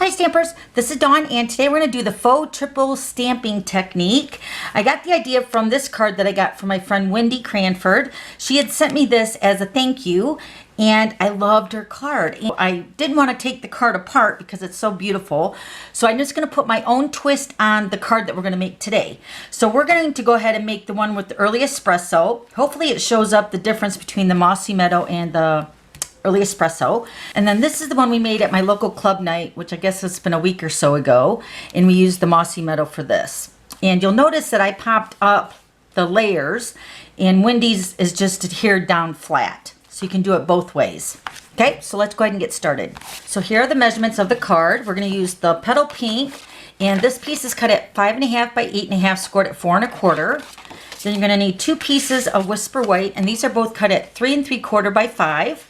Hi Stampers, this is Dawn and today we're going to do the faux triple stamping technique. I got the idea from this card that I got from my friend Wendy Cranford. She had sent me this as a thank you and I loved her card. I didn't want to take the card apart because it's so beautiful. So I'm just going to put my own twist on the card that we're going to make today. So we're going to go ahead and make the one with the early espresso. Hopefully it shows up the difference between the Mossy Meadow and the early espresso. And then this is the one we made at my local club night, which I guess it's been a week or so ago, and we used the Mossy Meadow for this. And you'll notice that I popped up the layers and Wendy's is just adhered down flat, so you can do it both ways. Okay, so let's go ahead and get started. So here are the measurements of the card. We're going to use the petal pink, and this piece is cut at 5.5 by 8.5, scored at 4 1/4. Then you're going to need 2 pieces of Whisper White, and these are both cut at 3 3/4 by 5.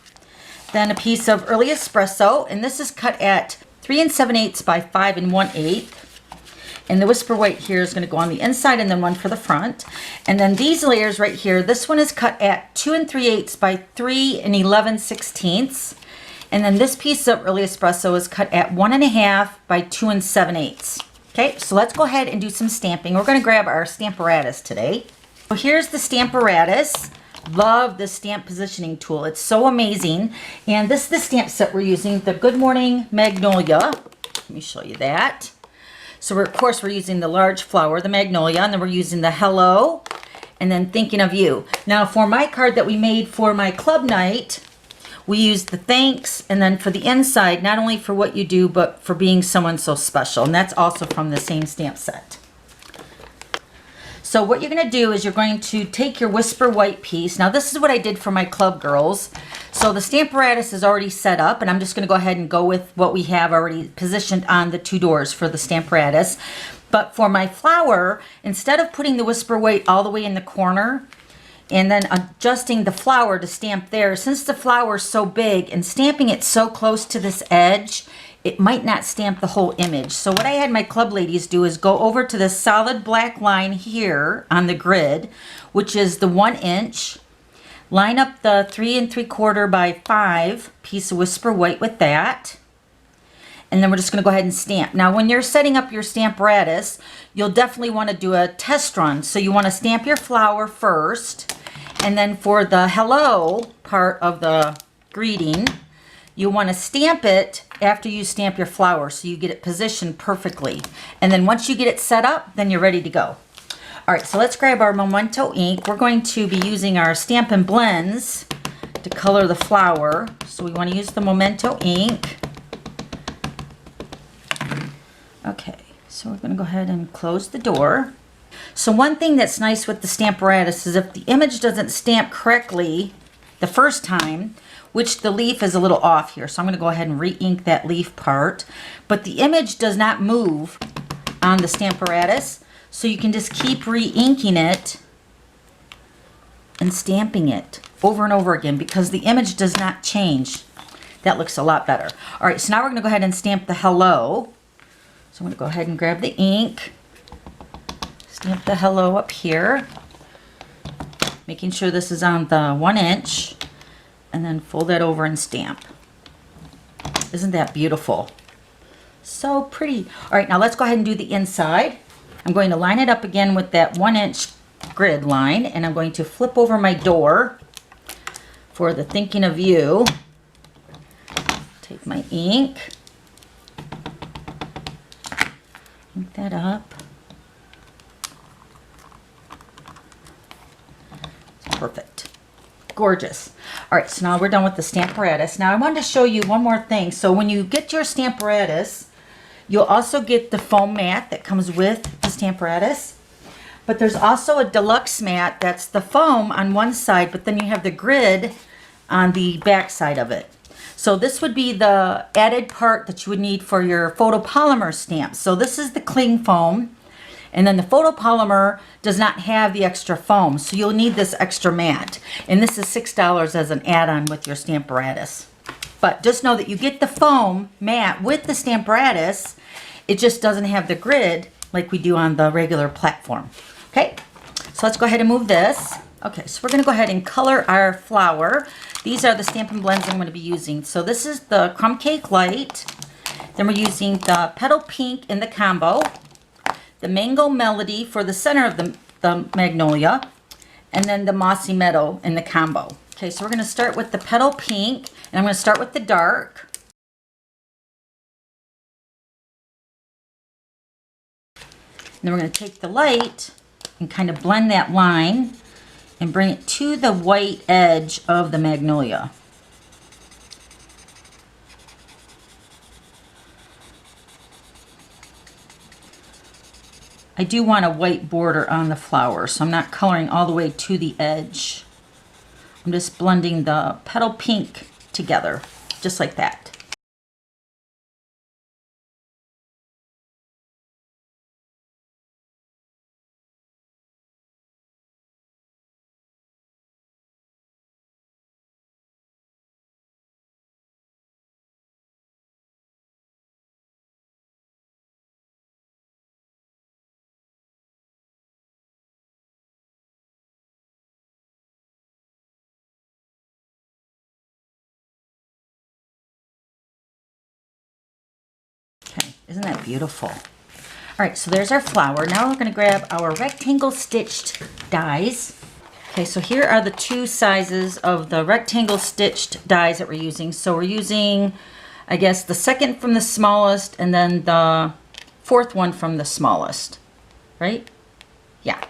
Then a piece of early espresso, and this is cut at 3 7/8 by 5 1/8. And the Whisper White here is going to go on the inside and then one for the front. And then these layers right here, this one is cut at 2 3/8 by 3 11/16. And then this piece of early espresso is cut at 1.5 by 2 7/8. Okay, so let's go ahead and do some stamping. We're going to grab our Stamparatus today. So here's the Stamparatus. Love this stamp positioning tool. It's so amazing. And this is the stamp set we're using, the Good Morning Magnolia. Let me show you that. So of course we're using the large flower, the Magnolia, and then we're using the Hello, and then Thinking of You. Now for my card that we made for my club night, we used the thanks, and then for the inside, not only for what you do, but for being someone so special. And that's also from the same stamp set. So what you're going to do is you're going to take your Whisper White piece. Now this is what I did for my club girls. So the Stamparatus is already set up, and I'm just going to go ahead and go with what we have already positioned on the 2 doors for the Stamparatus. But for my flower, instead of putting the Whisper White all the way in the corner and then adjusting the flower to stamp there, since the flower is so big and stamping it so close to this edge, it might not stamp the whole image. So what I had my club ladies do is go over to this solid black line here on the grid, which is the 1 inch. Line up the 3 3/4 by 5 piece of Whisper White with that. And then we're just going to go ahead and stamp. Now when you're setting up your Stamparatus, you'll definitely want to do a test run. So you want to stamp your flower first. And then for the hello part of the greeting, you want to stamp it after you stamp your flower so you get it positioned perfectly. And then once you get it set up, then you're ready to go. All right, so let's grab our Memento ink. We're going to be using our Stampin' Blends to color the flower. So we want to use the Memento ink. Okay, so we're going to go ahead and close the door. So one thing that's nice with the Stamparatus is if the image doesn't stamp correctly the first time, which the leaf is a little off here, so I'm going to go ahead and re-ink that leaf part. But the image does not move on the Stamparatus, so you can just keep re-inking it and stamping it over and over again because the image does not change. That looks a lot better. All right, so now we're going to go ahead and stamp the hello. So I'm going to go ahead and grab the ink, stamp the hello up here, making sure this is on the 1 inch. And then fold that over and stamp. Isn't that beautiful? So pretty. All right, now let's go ahead and do the inside. I'm going to line it up again with that 1 inch grid line, and I'm going to flip over my door for the Thinking of You. Take my ink, ink that up. Perfect. Gorgeous. All right, so now we're done with the Stamparatus. Now I wanted to show you one more thing. So when you get your Stamparatus, you'll also get the foam mat that comes with the Stamparatus. But there's also a deluxe mat that's the foam on one side, but then you have the grid on the back side of it. So this would be the added part that you would need for your photopolymer stamp. So this is the cling foam. And then the photopolymer does not have the extra foam, so you'll need this extra mat. And this is $6 as an add-on with your Stamparatus. But just know that you get the foam mat with the Stamparatus. It just doesn't have the grid like we do on the regular platform. Okay, so let's go ahead and move this. Okay, so we're going to go ahead and color our flower. These are the Stampin' Blends I'm going to be using. So this is the Crumb Cake Light. Then we're using the Petal Pink in the combo, the Mango Melody for the center of the Magnolia, and then the Mossy Meadow in the combo. Okay, so we're going to start with the Petal Pink, and I'm going to start with the dark. And then we're going to take the light and kind of blend that line and bring it to the white edge of the Magnolia. I do want a white border on the flower, so I'm not coloring all the way to the edge. I'm just blending the Petal Pink together, just like that. Okay, isn't that beautiful? All right, so there's our flower. Now we're going to grab our rectangle stitched dies. Okay, so here are the two sizes of the rectangle stitched dies that we're using. So we're using, I guess, the second from the smallest and then the fourth one from the smallest, right? Yeah.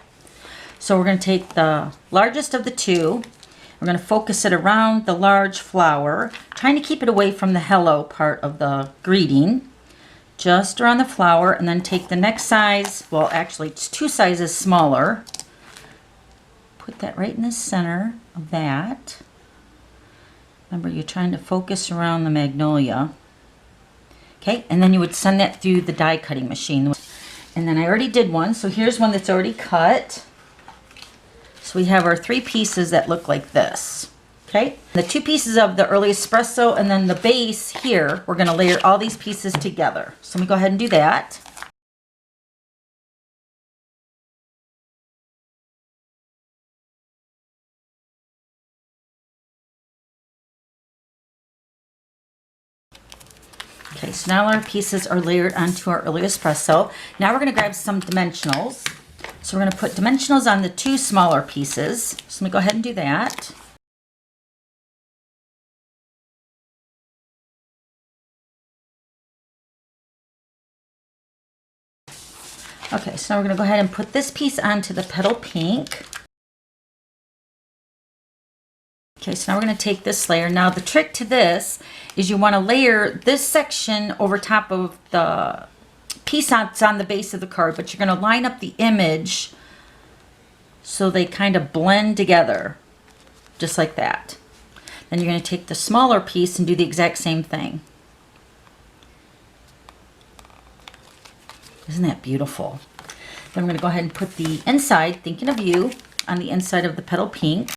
So we're going to take the largest of the two. We're going to focus it around the large flower, trying to keep it away from the hello part of the greeting. Just around the flower, and then take the next size, well actually it's two sizes smaller. Put that right in the center of that. Remember, you're trying to focus around the Magnolia. Okay, and then you would send that through the die cutting machine. And then I already did one, so here's one that's already cut. So we have our three pieces that look like this. Okay, the two pieces of the early espresso and then the base here, we're going to layer all these pieces together. So let me go ahead and do that. Okay, so now our pieces are layered onto our early espresso. Now we're going to grab some dimensionals. So we're going to put dimensionals on the two smaller pieces. So let me go ahead and do that. Okay, so now we're going to go ahead and put this piece onto the Petal Pink. Okay, so now we're going to take this layer. Now the trick to this is you want to layer this section over top of the piece that's on the base of the card, but you're going to line up the image so they kind of blend together, just like that. Then you're going to take the smaller piece and do the exact same thing. Isn't that beautiful? Then I'm going to go ahead and put the inside, thinking of you, on the inside of the Petal Pink.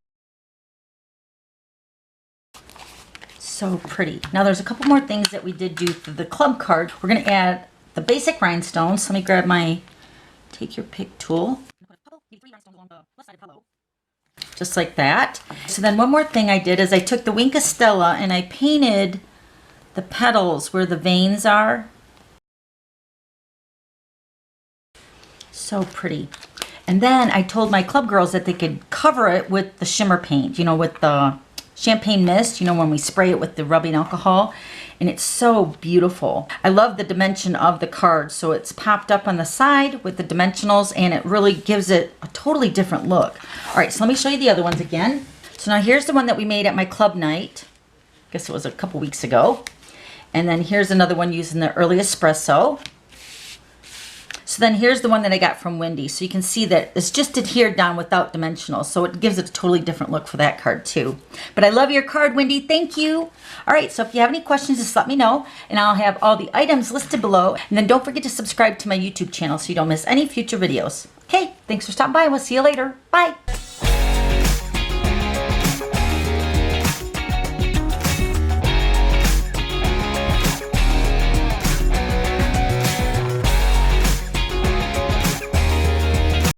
So pretty. Now there's a couple more things that we did do for the club card. We're going to add the basic rhinestones. Let me grab my take your pick tool. Just like that. So then one more thing I did is I took the Wink of Stella and I painted the petals where the veins are. So pretty. And then I told my club girls that they could cover it with the shimmer paint, you know, with the champagne mist, you know, when we spray it with the rubbing alcohol. And it's so beautiful. I love the dimension of the card. So it's popped up on the side with the dimensionals and it really gives it a totally different look. All right, so let me show you the other ones again. So now here's the one that we made at my club night. I guess it was a couple weeks ago. And then here's another one using the early espresso. So then here's the one that I got from Wendy. So you can see that it's just adhered down without dimensionals. So it gives it a totally different look for that card too. But I love your card, Wendy. Thank you. All right, so if you have any questions, just let me know. And I'll have all the items listed below. And then don't forget to subscribe to my YouTube channel so you don't miss any future videos. Okay, thanks for stopping by. We'll see you later. Bye.